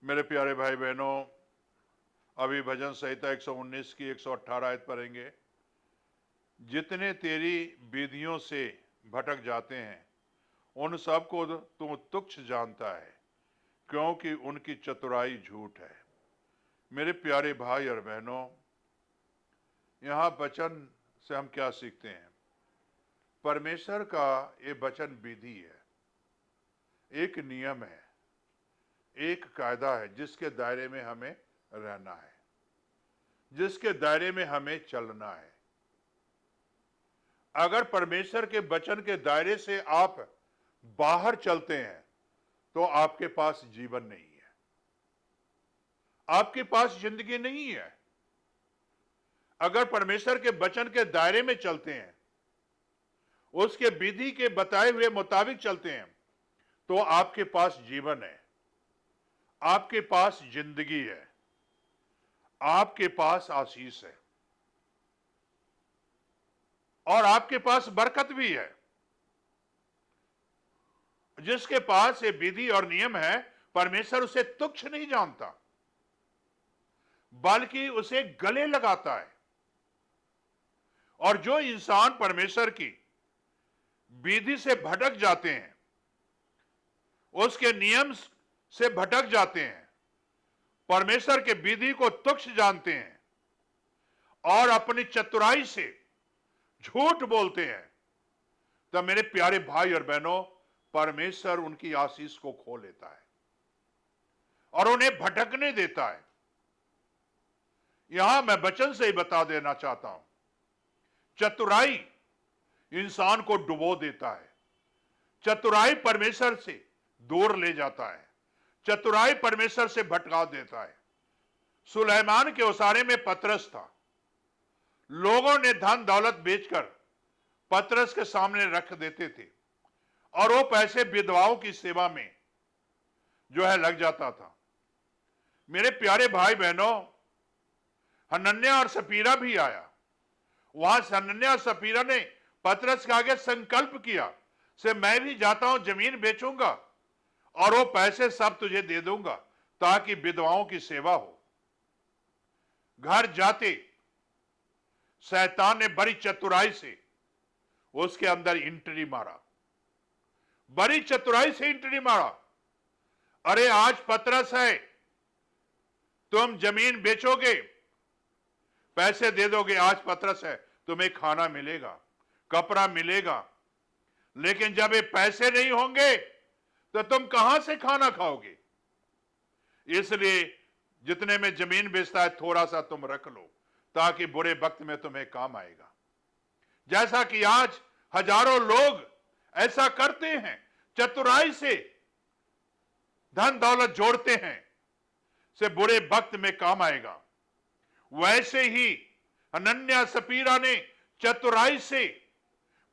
मेरे प्यारे भाई बहनों, अभी भजन संहिता 119 की 118 आयत पढ़ेंगे। जितने तेरी विधियों से भटक जाते हैं उन सबको तू तुच्छ जानता है, क्योंकि उनकी चतुराई झूठ है। मेरे प्यारे भाई और बहनों, यहाँ वचन से हम क्या सीखते हैं? परमेश्वर का ये वचन विधि है, एक नियम है, एक कायदा है जिसके दायरे में हमें रहना है, जिसके दायरे में हमें चलना है। अगर परमेश्वर के वचन के दायरे से आप बाहर चलते हैं तो आपके पास जीवन नहीं है, आपके पास जिंदगी नहीं है। अगर परमेश्वर के वचन के दायरे में चलते हैं, उसके विधि के बताए हुए मुताबिक चलते हैं, तो आपके पास जीवन है, आपके पास जिंदगी है, आपके पास आशीष है और आपके पास बरकत भी है। जिसके पास ये विधि और नियम है, परमेश्वर उसे तुच्छ नहीं जानता, बल्कि उसे गले लगाता है। और जो इंसान परमेश्वर की विधि से भटक जाते हैं, उसके नियम से भटक जाते हैं, परमेश्वर के विधि को तुच्छ जानते हैं और अपनी चतुराई से झूठ बोलते हैं, तब मेरे प्यारे भाई और बहनों, परमेश्वर उनकी आशीष को खो लेता है और उन्हें भटकने देता है। यहां मैं वचन से ही बता देना चाहता हूं, चतुराई इंसान को डुबो देता है, चतुराई परमेश्वर से दूर ले जाता है, चतुराई परमेश्वर से भटका देता है। सुलेमान के ओसारे में पतरस था। लोगों ने धन दौलत बेचकर पतरस के सामने रख देते थे और वो पैसे विधवाओं की सेवा में जो है लग जाता था। मेरे प्यारे भाई बहनों, हनन्याह और सफीरा भी आया। वहां हनन्याह और सफीरा ने पतरस के आगे संकल्प किया से मैं भी जाता हूं, जमीन बेचूंगा और वो पैसे सब तुझे दे दूंगा ताकि विधवाओं की सेवा हो। घर जाते शैतान ने बड़ी चतुराई से उसके अंदर एंट्री मारा, बड़ी चतुराई से एंट्री मारा। अरे आज पतरस है, तुम जमीन बेचोगे, पैसे दे दोगे, आज पतरस है, तुम्हें खाना मिलेगा, कपड़ा मिलेगा, लेकिन जब ये पैसे नहीं होंगे तो तुम कहां से खाना खाओगे? इसलिए जितने में जमीन बेचता है थोड़ा सा तुम रख लो ताकि बुरे वक्त में तुम्हें काम आएगा। जैसा कि आज हजारों लोग ऐसा करते हैं, चतुराई से धन दौलत जोड़ते हैं से बुरे वक्त में काम आएगा। वैसे ही हनन्याह सफीरा ने चतुराई से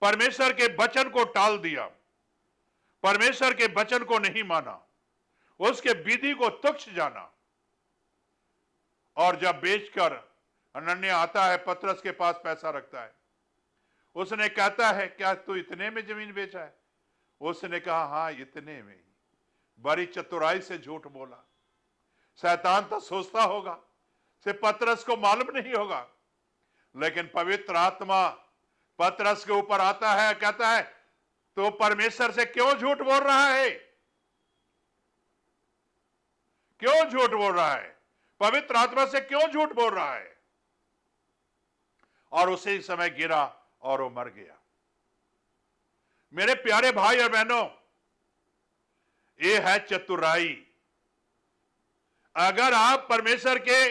परमेश्वर के वचन को टाल दिया, परमेश्वर के वचन को नहीं माना, उसके विधि को तुच्छ जाना। और जब बेचकर हनन्याह आता है, पतरस के पास पैसा रखता है, उसने कहता है क्या तू इतने में जमीन बेचा है? उसने कहा हां इतने में ही। बड़ी चतुराई से झूठ बोला। शैतान तो सोचता होगा से पतरस को मालूम नहीं होगा, लेकिन पवित्र आत्मा पतरस के ऊपर आता है, कहता है तो परमेश्वर से क्यों झूठ बोल रहा है? क्यों झूठ बोल रहा है? पवित्र आत्मा से क्यों झूठ बोल रहा है? और उसी समय गिरा और वो मर गया। मेरे प्यारे भाई और बहनों, ये है चतुराई। अगर आप परमेश्वर के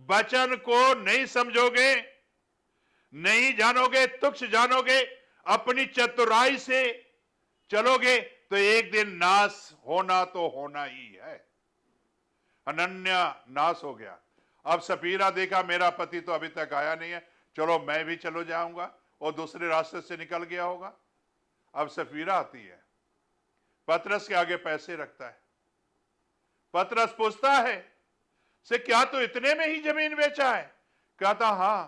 वचन को नहीं समझोगे, नहीं जानोगे, तुच्छ जानोगे, अपनी चतुराई से चलोगे, तो एक दिन नाश होना तो होना ही है। हनन्याह नाश हो गया। अब सफीरा देखा मेरा पति तो अभी तक आया नहीं है, चलो मैं भी चलो जाऊंगा, और दूसरे रास्ते से निकल गया होगा। अब सफीरा आती है, पतरस के आगे पैसे रखता है। पतरस पूछता है से क्या तू इतने में ही जमीन बेचा है? कहता हां।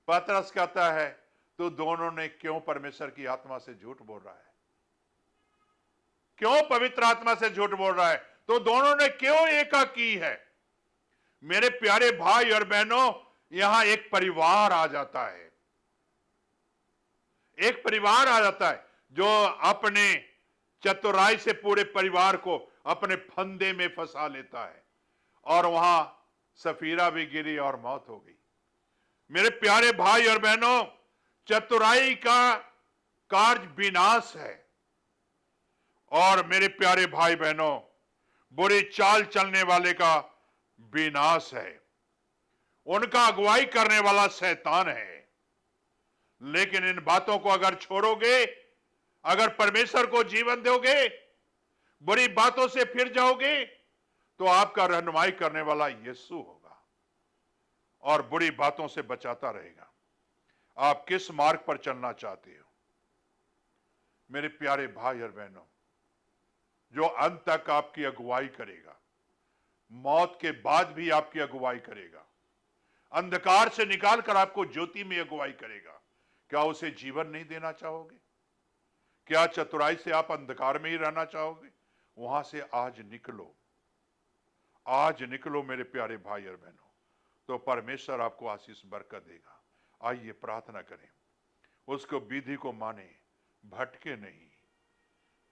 पतरस कहता है तो दोनों ने क्यों परमेश्वर की आत्मा से झूठ बोल रहा है? क्यों पवित्र आत्मा से झूठ बोल रहा है? तो दोनों ने क्यों एका की है? मेरे प्यारे भाई और बहनों, यहां एक परिवार आ जाता है, एक परिवार आ जाता है जो अपने चतुराई से पूरे परिवार को अपने फंदे में फंसा लेता है, और वहां सफीरा भी गिरी और मौत हो गई। मेरे प्यारे भाई और बहनों, चतुराई का कार्य विनाश है, और मेरे प्यारे भाई बहनों, बुरी चाल चलने वाले का विनाश है। उनका अगुवाई करने वाला शैतान है। लेकिन इन बातों को अगर छोड़ोगे, अगर परमेश्वर को जीवन दोगे, बुरी बातों से फिर जाओगे, तो आपका रहनुमाई करने वाला यीशु होगा और बुरी बातों से बचाता रहेगा। आप किस मार्ग पर चलना चाहते हो? मेरे प्यारे भाई और बहनों, जो अंत तक आपकी अगुवाई करेगा, मौत के बाद भी आपकी अगुवाई करेगा, अंधकार से निकालकर आपको ज्योति में अगुवाई करेगा, क्या उसे जीवन नहीं देना चाहोगे? क्या चतुराई से आप अंधकार में ही रहना चाहोगे? वहां से आज निकलो, आज निकलो मेरे प्यारे भाई और बहनों, तो परमेश्वर आपको आशीष बरकत देगा। आइए प्रार्थना करें, उसको विधि को माने, भटके नहीं,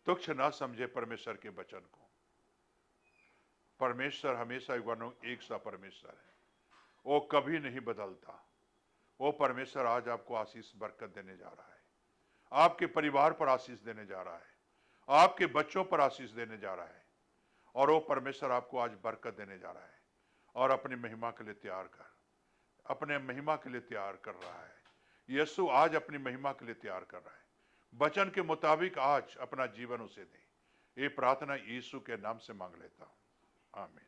तुच्छ ना समझे परमेश्वर के वचन को। परमेश्वर हमेशा एक सा परमेश्वर है, वो कभी नहीं बदलता। वो परमेश्वर आज आपको आशीष बरकत देने जा रहा है, आपके परिवार पर आशीष देने जा रहा है, आपके बच्चों पर आशीष देने जा रहा है, और वो परमेश्वर आपको आज बरकत देने जा रहा है, और अपनी महिमा के लिए तैयार कर, अपने महिमा के लिए तैयार कर रहा है। यीशु आज अपनी महिमा के लिए तैयार कर रहा है। वचन के मुताबिक आज अपना जीवन उसे दे। ये प्रार्थना यीशु के नाम से मांग लेता हूं, आमीन।